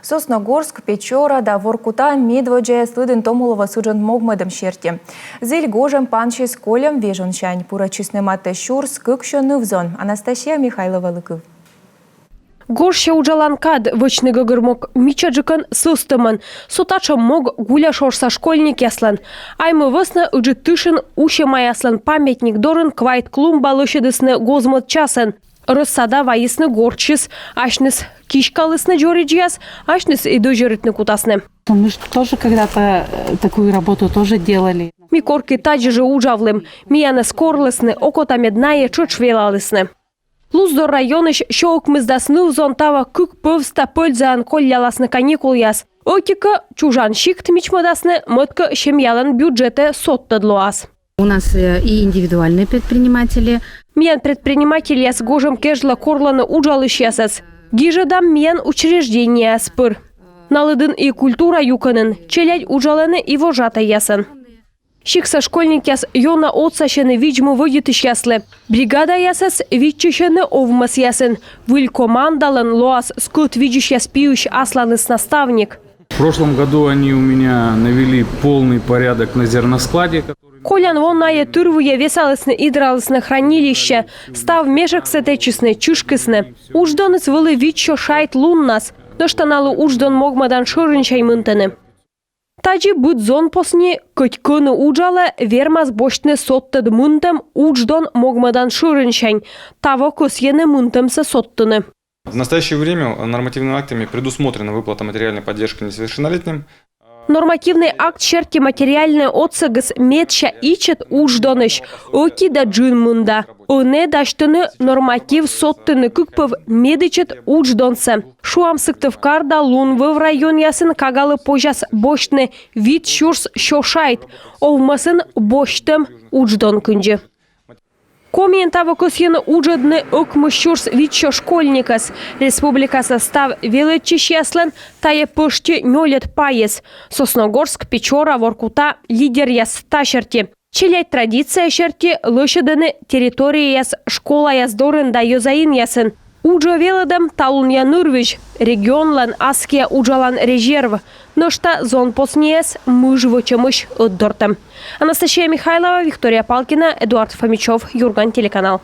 Сосногорск, Печора да Воркута медводжая слыдын томулова суджан могмадым шерти. Зель гожем панчи с колем вежон чань. Пура честный щур скыкшо нывзон. Анастасия Михайлова-Лыков. Горше уджаланкад вочный гогырмок мичаджикан сустымын. Сутача мог гуля шорса школьник яслан. Аймы высны уджи тышын уще маяслан памятник дорын квайт клумба лышедысны гозмот часын. Рыссада ваисны горчис, ашныс кишкалысны джориджияс, ашныс и дожерытны кутасны. Мы же тоже когда-то такую работу тоже делали. Микорки таджи же уджавлым, мияны скорлысны, окота медная чучвелалысны. Луздор районыш шоук мыздасны узон тава күк пывста пользаан колляласны каникул яс. Окика чужан шикт мичмадасны мытка шемьялан бюджеты соттадлуас. У нас и индивидуальные предприниматели. Миян предприниматель яс гожем кежла корланы уджалыш ясас. Гижадам миян учреждения спыр. Налыдын и культура юканын, челядь уджаланы и вожата ясын. Шикса школьник яс йона отсашыны виджму выдетыш яслы. Бригада ясас видчышыны овмас ясын. Выль командалын лоас скут виджиш яспиющ асланыс наставник. В прошлом году они у меня навели полный порядок на зерноскладе. Колян вонная тырвуя весалысны идралысны хранилище, став мешок сетечисны, чушкысны. Уждоныс вылы видчо шайт луннас, доштаналы уждон могмадан шырынчай мынтыны. Таджи быт зон посне кыткыны уджалы вермаз бочны соттыд мынтым уждон могмадан шырынчайн, таво көсьены мынтымсы соттыны. В настоящее время нормативными актами предусмотрена выплата материальной поддержки несовершеннолетним. Нормативный акт черти материальный отсагыс метча ичет уждоныш, оки да джин мында. Оне даштыны норматив соттыны күкпов медичет уждонсы. Шуам сыктывкар да лунвы в район ясын кагалы пожас бошны вид шурс шошайт, овмасын боштым уждон күнжі. Комментава көсьені уджадны өкмүшүрс витчо школьникас. Республика состав величиш яслын тае пышчы нёлет паес. Сосногорск, Печора, Воркута лидер яс ташерти. Челять традиция шерти лышыдыны территория яс школа яздорын да йозаин ясын. Уджо велыдым талун янырвич, регионлан аския уджалан резерв. Ношта зон поснес мыжвычымыш отдортым. Анастасия Михайлова, Виктория Палкина, Эдуард Фомичев, Юрган, телеканал.